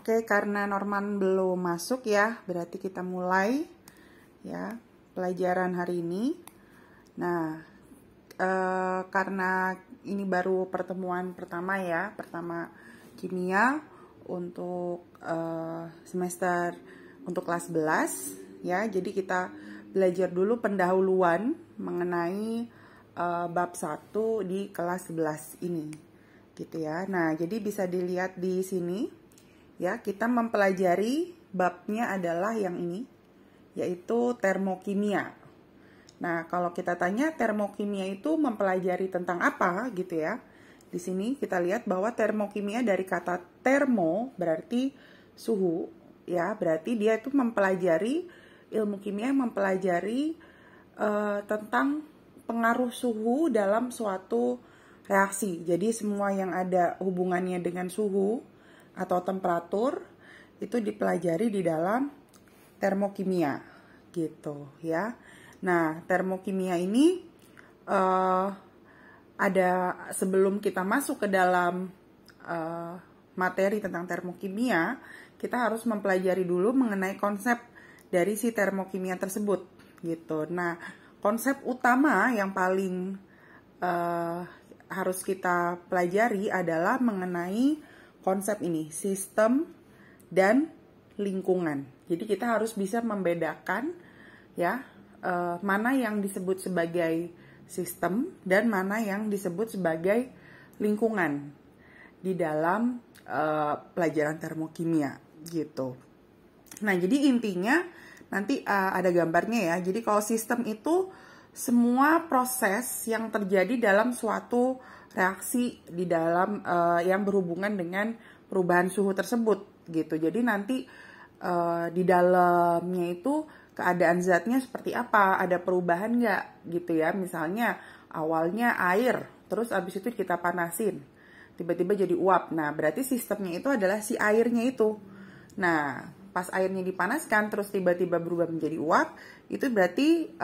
Oke, karena Norman belum masuk ya, berarti kita mulai ya pelajaran hari ini. Nah, karena ini baru pertemuan pertama ya, pertama kimia untuk semester untuk kelas 11 ya. Jadi kita belajar dulu pendahuluan mengenai bab 1 di kelas 11 ini. Gitu ya. Nah, jadi bisa dilihat di sini ya, kita mempelajari babnya adalah yang ini, yaitu termokimia. Nah, kalau kita tanya termokimia itu mempelajari tentang apa gitu ya. Di sini kita lihat bahwa termokimia dari kata termo berarti suhu ya, berarti dia itu mempelajari ilmu kimia yang mempelajari tentang pengaruh suhu dalam suatu reaksi. Jadi semua yang ada hubungannya dengan suhu atau temperatur itu dipelajari di dalam termokimia gitu ya. Nah, termokimia ini ada sebelum kita masuk ke dalam materi tentang termokimia, kita harus mempelajari dulu mengenai konsep dari si termokimia tersebut gitu. Nah, konsep utama yang paling harus kita pelajari adalah mengenai konsep ini, sistem dan lingkungan. Jadi kita harus bisa membedakan ya mana yang disebut sebagai sistem dan mana yang disebut sebagai lingkungan di dalam pelajaran termokimia gitu. Nah, jadi intinya nanti ada gambarnya ya. Jadi kalau sistem itu semua proses yang terjadi dalam suatu reaksi di dalam yang berhubungan dengan perubahan suhu tersebut gitu. Jadi nanti di dalamnya itu keadaan zatnya seperti apa, ada perubahan nggak gitu ya. Misalnya awalnya air, terus abis itu kita panasin, tiba-tiba jadi uap. Nah, berarti sistemnya itu adalah si airnya itu. Nah, pas airnya dipanaskan terus tiba-tiba berubah menjadi uap, itu berarti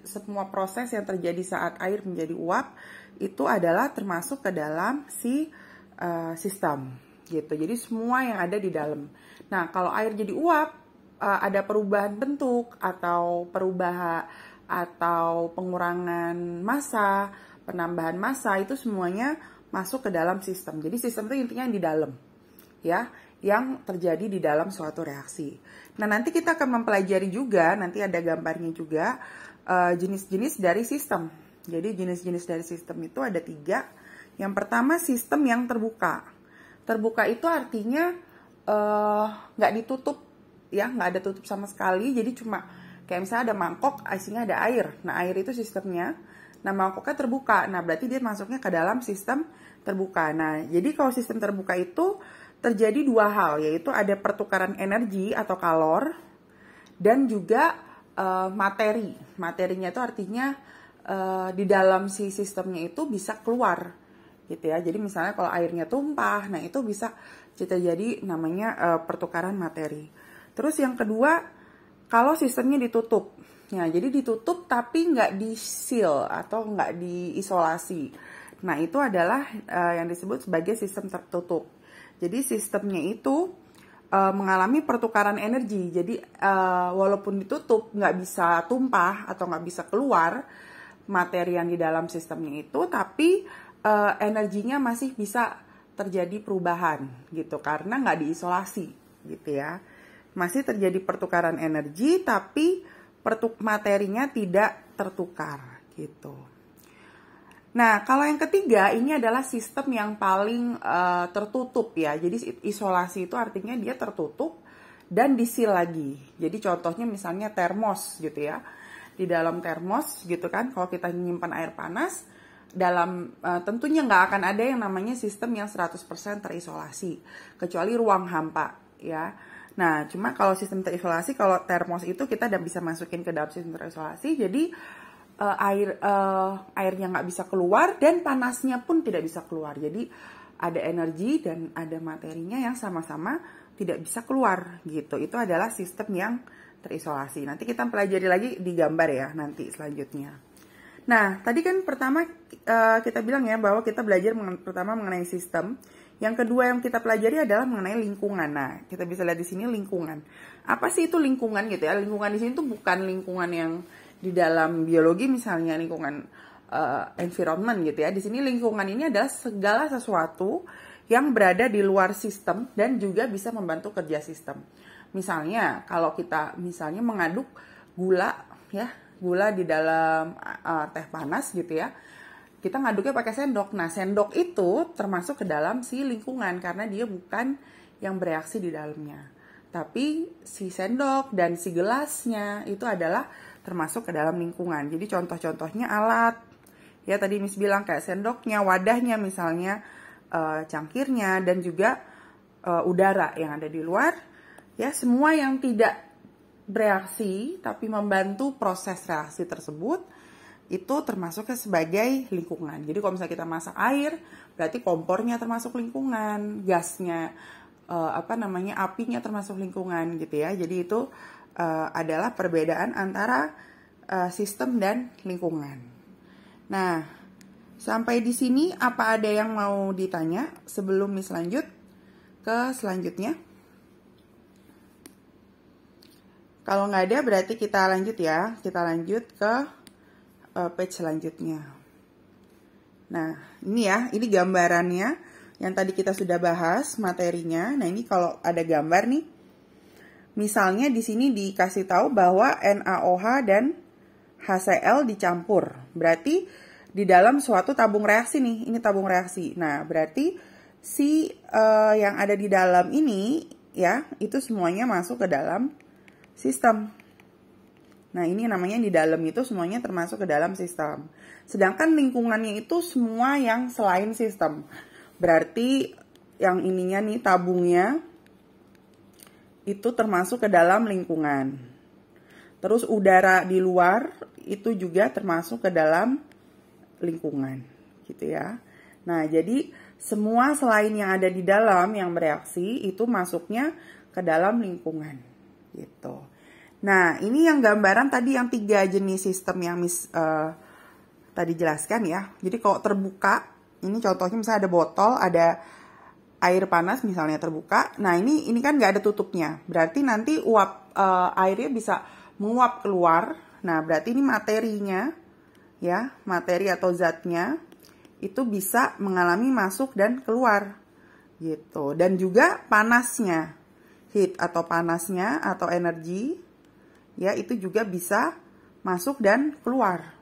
semua proses yang terjadi saat air menjadi uap itu adalah termasuk ke dalam si sistem gitu. Jadi semua yang ada di dalam. Nah, kalau air jadi uap, ada perubahan bentuk atau pengurangan massa, penambahan massa, itu semuanya masuk ke dalam sistem. Jadi sistem itu intinya di dalam ya, yang terjadi di dalam suatu reaksi. Nah, nanti kita akan mempelajari juga, nanti ada gambarnya juga, jenis-jenis dari sistem. Jadi jenis-jenis dari sistem itu ada 3. Yang pertama, sistem yang terbuka. Terbuka itu artinya nggak ditutup ya, nggak ada tutup sama sekali. Jadi cuma kayak misalnya ada mangkok, isinya ada air. Nah, air itu sistemnya. Nah, mangkoknya terbuka. Nah, berarti dia masuknya ke dalam sistem terbuka. Nah, jadi kalau sistem terbuka itu terjadi 2 hal, yaitu ada pertukaran energi atau kalor dan juga materi. Materinya itu artinya di dalam si sistemnya itu bisa keluar gitu ya. Jadi misalnya kalau airnya tumpah, nah itu bisa jadi namanya pertukaran materi. Terus yang kedua, kalau sistemnya ditutup. Nah, jadi ditutup tapi nggak di-seal atau nggak diisolasi. Nah, itu adalah yang disebut sebagai sistem tertutup. Jadi sistemnya itu mengalami pertukaran energi. Jadi walaupun ditutup nggak bisa tumpah atau nggak bisa keluar materi yang di dalam sistemnya itu, tapi energinya masih bisa terjadi perubahan gitu karena nggak diisolasi gitu ya. Masih terjadi pertukaran energi tapi materinya tidak tertukar gitu. Nah, kalau yang ketiga ini adalah sistem yang paling tertutup ya. Jadi isolasi itu artinya dia tertutup dan di-seal lagi. Jadi contohnya misalnya termos gitu ya. Di dalam termos gitu kan, kalau kita menyimpan air panas, tentunya nggak akan ada yang namanya sistem yang 100% terisolasi. Kecuali ruang hampa ya. Nah, cuma kalau sistem terisolasi, kalau termos itu kita udah bisa masukin ke dalam sistem terisolasi. Jadi airnya nggak bisa keluar dan panasnya pun tidak bisa keluar. Jadi ada energi dan ada materinya yang sama-sama tidak bisa keluar gitu. Itu adalah sistem yang terisolasi. Nanti kita pelajari lagi di gambar ya nanti selanjutnya. Nah, tadi kan pertama kita bilang ya bahwa kita belajar pertama mengenai sistem. Yang kedua yang kita pelajari adalah mengenai lingkungan. Nah, kita bisa lihat di sini lingkungan. Apa sih itu lingkungan gitu ya? Lingkungan di sini tuh bukan lingkungan yang di dalam biologi misalnya lingkungan environment gitu ya. Di sini lingkungan ini adalah segala sesuatu yang berada di luar sistem dan juga bisa membantu kerja sistem. Misalnya kalau kita misalnya mengaduk gula ya, gula di dalam teh panas gitu ya. Kita ngaduknya pakai sendok. Nah, sendok itu termasuk ke dalam si lingkungan karena dia bukan yang bereaksi di dalamnya. Tapi si sendok dan si gelasnya itu adalah termasuk ke dalam lingkungan. Jadi contoh-contohnya alat. Ya tadi Miss bilang kayak sendoknya, wadahnya misalnya, cangkirnya dan juga udara yang ada di luar. Ya, semua yang tidak bereaksi tapi membantu proses reaksi tersebut itu termasuknya sebagai lingkungan. Jadi kalau misalnya kita masak air, berarti kompornya termasuk lingkungan, gasnya, apinya termasuk lingkungan gitu ya. Jadi itu adalah perbedaan antara sistem dan lingkungan. Nah, sampai di sini apa ada yang mau ditanya sebelum Miss lanjut ke selanjutnya? Kalau nggak ada berarti kita lanjut ya. Kita lanjut ke page selanjutnya. Nah, ini ya, ini gambarannya yang tadi kita sudah bahas materinya. Nah, ini kalau ada gambar nih. Misalnya di sini dikasih tahu bahwa NaOH dan HCl dicampur. Berarti di dalam suatu tabung reaksi nih, ini tabung reaksi. Nah, berarti si yang ada di dalam ini ya, itu semuanya masuk ke dalam sistem. Nah, ini namanya di dalam itu semuanya termasuk ke dalam sistem. Sedangkan lingkungannya itu semua yang selain sistem. Berarti yang ininya nih tabungnya itu termasuk ke dalam lingkungan. Terus udara di luar itu juga termasuk ke dalam lingkungan, gitu ya. Nah, jadi semua selain yang ada di dalam yang bereaksi itu masuknya ke dalam lingkungan, gitu. Nah, ini yang gambaran tadi yang 3 jenis sistem yang Miss tadi jelaskan ya. Jadi kalau terbuka, ini contohnya misalnya ada botol, ada air panas misalnya terbuka. Nah, ini kan nggak ada tutupnya. Berarti nanti uap airnya bisa menguap keluar. Nah, berarti ini materinya ya, materi atau zatnya itu bisa mengalami masuk dan keluar gitu. Dan juga panasnya, heat atau panasnya atau energi ya itu juga bisa masuk dan keluar.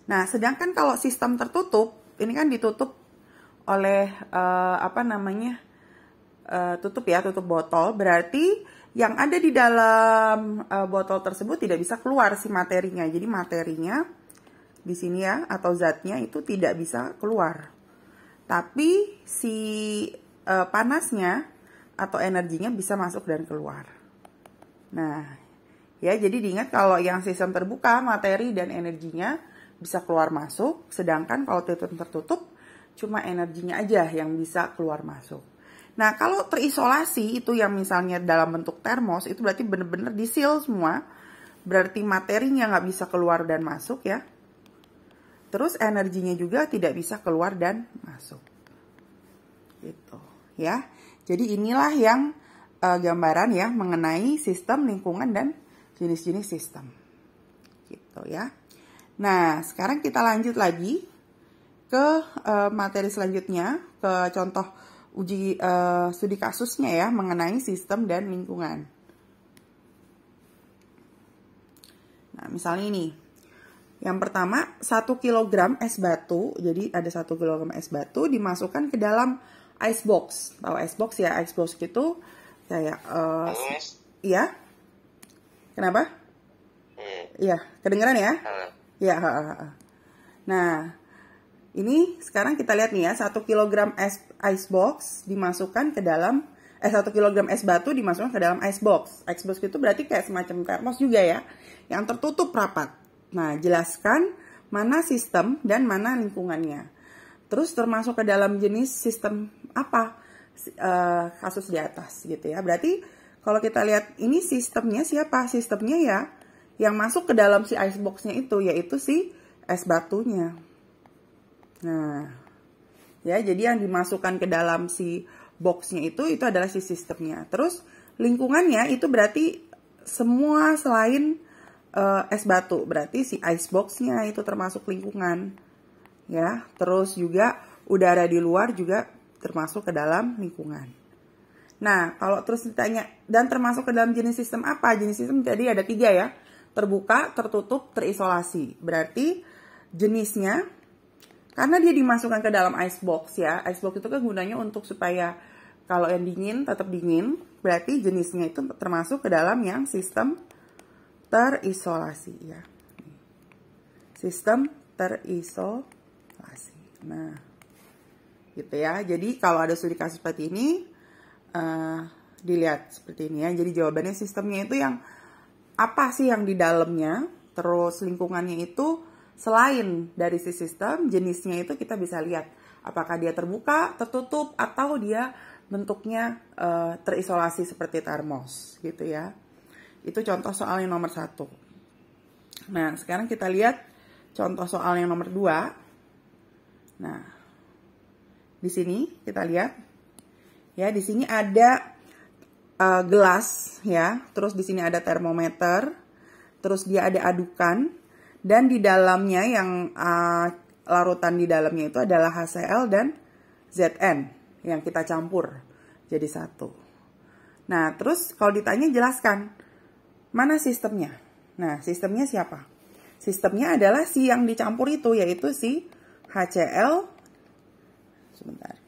Nah, sedangkan kalau sistem tertutup, ini kan ditutup oleh tutup botol, berarti yang ada di dalam botol tersebut tidak bisa keluar si materinya. Jadi materinya di sini ya atau zatnya itu tidak bisa keluar. Tapi si panasnya atau energinya bisa masuk dan keluar. Nah, ya, jadi diingat kalau yang sistem terbuka, materi dan energinya bisa keluar masuk, sedangkan kalau sistem tertutup, cuma energinya aja yang bisa keluar masuk. Nah, kalau terisolasi itu yang misalnya dalam bentuk termos, itu berarti benar-benar di-seal semua, berarti materinya nggak bisa keluar dan masuk ya. Terus energinya juga tidak bisa keluar dan masuk. Gitu, ya. Jadi inilah yang gambaran ya mengenai sistem, lingkungan, dan jenis-jenis sistem gitu ya. Nah, sekarang kita lanjut lagi ke materi selanjutnya, ke contoh uji studi kasusnya ya mengenai sistem dan lingkungan. Nah, misalnya ini. Yang pertama, 1 kg es batu. Jadi ada 1 kg es batu dimasukkan ke dalam ice box. Tahu ice box ya? Ice box itu kayak iya. Kenapa? Iya, kedengeran ya? Iya. Nah, ini sekarang kita lihat nih ya, 1 kg ice box dimasukkan ke dalam 1 kg es batu dimasukkan ke dalam ice box. Ice box itu berarti kayak semacam termos juga ya, yang tertutup rapat. Nah, jelaskan mana sistem dan mana lingkungannya. Terus termasuk ke dalam jenis sistem apa? Kasus di atas gitu ya. Berarti kalau kita lihat ini sistemnya siapa? Sistemnya ya yang masuk ke dalam si icebox-nya itu yaitu si es batunya. Nah, ya, jadi yang dimasukkan ke dalam si boxnya itu adalah si sistemnya. Terus lingkungannya itu berarti semua selain es batu, berarti si ice boxnya itu termasuk lingkungan, ya. Terus juga udara di luar juga termasuk ke dalam lingkungan. Nah, kalau terus ditanya dan termasuk ke dalam jenis sistem apa? Jenis sistem jadi ada 3 ya, terbuka, tertutup, terisolasi. Berarti jenisnya, karena dia dimasukkan ke dalam ice box ya, ice box itu kan gunanya untuk supaya kalau yang dingin tetap dingin, berarti jenisnya itu termasuk ke dalam yang sistem terisolasi ya. Sistem terisolasi. Nah, gitu ya. Jadi kalau ada studi kasus seperti ini, dilihat seperti ini ya. Jadi jawabannya sistemnya itu yang apa sih yang di dalamnya, terus lingkungannya itu selain dari si sistem, jenisnya itu kita bisa lihat apakah dia terbuka, tertutup, atau dia bentuknya terisolasi seperti termos gitu ya. Itu contoh soal yang nomor 1. Nah, sekarang kita lihat contoh soal yang nomor 2. Nah, di sini kita lihat ya, di sini ada gelas ya, terus di sini ada termometer, terus dia ada adukan, dan di dalamnya yang larutan di dalamnya itu adalah HCl dan Zn yang kita campur jadi satu. Nah, terus kalau ditanya jelaskan mana sistemnya. Nah, sistemnya siapa? Sistemnya adalah si yang dicampur itu, yaitu si HCl. Sebentar.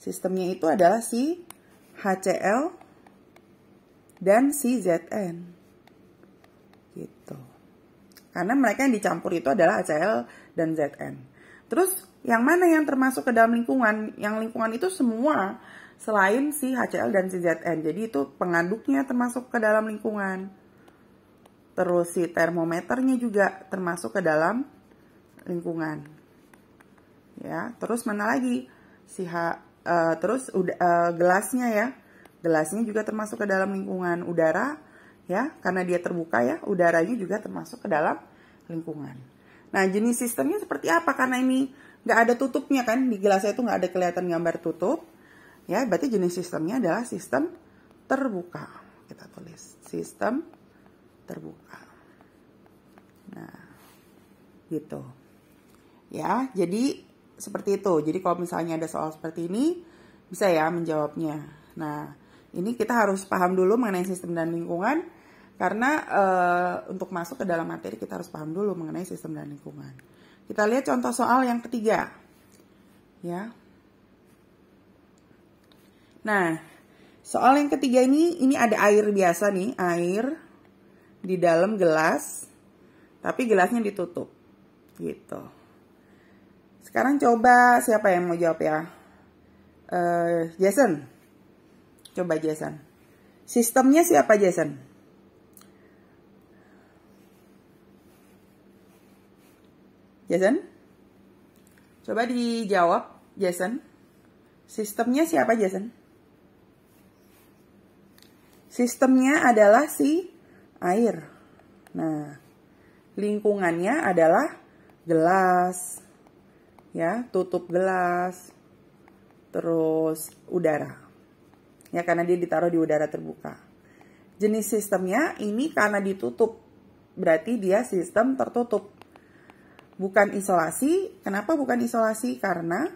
Sistemnya itu adalah si HCl dan si Zn. Gitu. Karena mereka yang dicampur itu adalah HCl dan Zn. Terus yang mana yang termasuk ke dalam lingkungan? Yang lingkungan itu semua selain si HCl dan si Zn. Jadi itu pengaduknya termasuk ke dalam lingkungan. Terus si termometernya juga termasuk ke dalam lingkungan. Ya, terus mana lagi? Gelasnya ya. Gelasnya juga termasuk ke dalam lingkungan. Udara ya, karena dia terbuka ya, udaranya juga termasuk ke dalam lingkungan. Nah, jenis sistemnya seperti apa? Karena ini nggak ada tutupnya kan, di gelasnya itu nggak ada kelihatan gambar tutup. Ya, berarti jenis sistemnya adalah sistem terbuka. Kita tulis sistem terbuka. Nah, gitu. Ya, jadi seperti itu. Jadi kalau misalnya ada soal seperti ini, bisa ya menjawabnya. Nah, ini kita harus paham dulu mengenai sistem dan lingkungan, karena untuk masuk ke dalam materi kita harus paham dulu mengenai sistem dan lingkungan. Kita lihat contoh soal yang ketiga. Ya. Nah, soal yang ketiga ini ada air biasa nih, air di dalam gelas, tapi gelasnya ditutup. Gitu. Sekarang coba siapa yang mau jawab ya? Jason. Coba Jason. Sistemnya siapa Jason? Jason? Coba dijawab Jason. Sistemnya siapa Jason? Sistemnya adalah si air. Nah, lingkungannya adalah gelas. Ya, tutup gelas. Terus udara. Ya, karena dia ditaruh di udara terbuka. Jenis sistemnya ini karena ditutup. Berarti dia sistem tertutup. Bukan isolasi. Kenapa bukan isolasi? Karena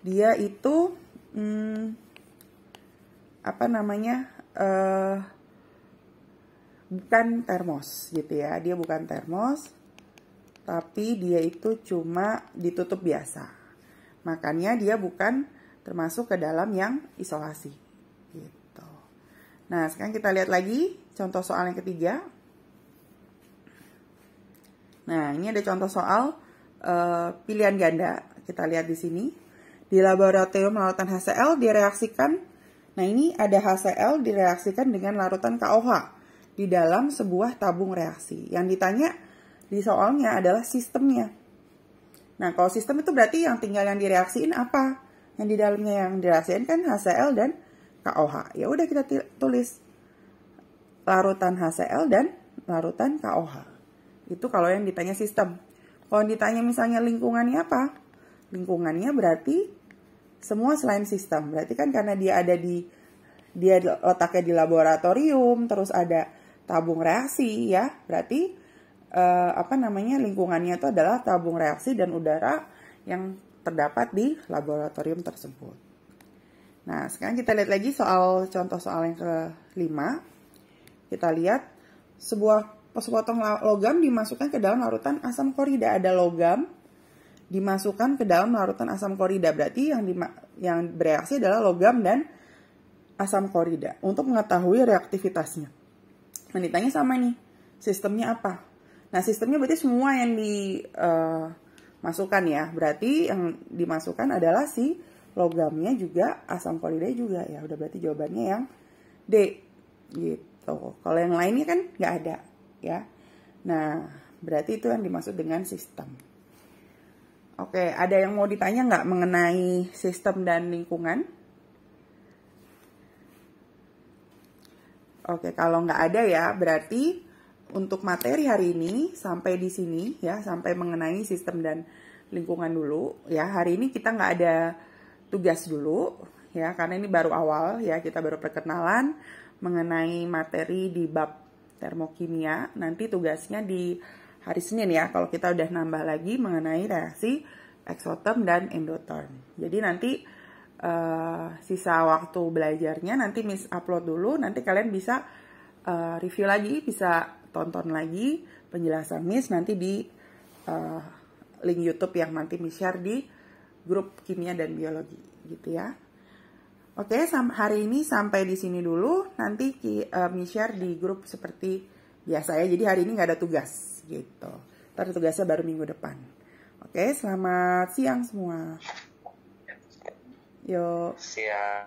dia itu bukan termos gitu ya. Dia bukan termos, tapi dia itu cuma ditutup biasa. Makanya dia bukan termasuk ke dalam yang isolasi gitu. Nah, sekarang kita lihat lagi contoh soal yang ketiga. Nah, ini ada contoh soal pilihan ganda. Kita lihat di sini. Di laboratorium larutan HCl direaksikan. Nah, ini ada HCl direaksikan dengan larutan KOH di dalam sebuah tabung reaksi. Yang ditanya di soalnya adalah sistemnya. Nah, kalau sistem itu berarti yang tinggal yang direaksiin apa? Yang di dalamnya yang direaksiin kan HCl dan KOH. Ya udah kita tulis larutan HCl dan larutan KOH. Itu kalau yang ditanya sistem. Kalau ditanya misalnya lingkungannya apa? Lingkungannya berarti semua selain sistem. Berarti kan karena dia letaknya di laboratorium, terus ada tabung reaksi ya. Berarti lingkungannya itu adalah tabung reaksi dan udara yang terdapat di laboratorium tersebut. Nah, sekarang kita lihat lagi contoh soal yang kelima. Kita lihat sebuah sepotong logam dimasukkan ke dalam larutan asam klorida. Ada logam dimasukkan ke dalam larutan asam klorida. Berarti yang bereaksi adalah logam dan asam klorida. Untuk mengetahui reaktivitasnya. Nah, ditanya sama nih, sistemnya apa? Nah, sistemnya berarti semua yang dimasukkan ya. Berarti yang dimasukkan adalah si logamnya juga, asam klorida juga. Ya, udah berarti jawabannya yang D. Gitu. Kalau yang lainnya kan nggak ada ya. Nah, berarti itu yang dimaksud dengan sistem. Oke, ada yang mau ditanya nggak mengenai sistem dan lingkungan? Oke, kalau nggak ada ya, berarti untuk materi hari ini sampai di sini ya, sampai mengenai sistem dan lingkungan dulu ya. Hari ini kita nggak ada tugas dulu ya, karena ini baru awal ya, kita baru perkenalan mengenai materi di bab termokimia. Nanti tugasnya di hari Senin ya, kalau kita udah nambah lagi mengenai reaksi eksoterm dan endoterm. Jadi nanti sisa waktu belajarnya nanti Miss upload dulu, nanti kalian bisa review lagi, bisa tonton lagi penjelasan Miss nanti di link YouTube yang nanti Miss share di grup kimia dan biologi gitu ya. Oke, hari ini sampai di sini dulu. Nanti Miss share di grup seperti biasa ya. Jadi hari ini nggak ada tugas gitu. Ntar tugasnya baru minggu depan. Oke, selamat siang semua. Yuk. Siang.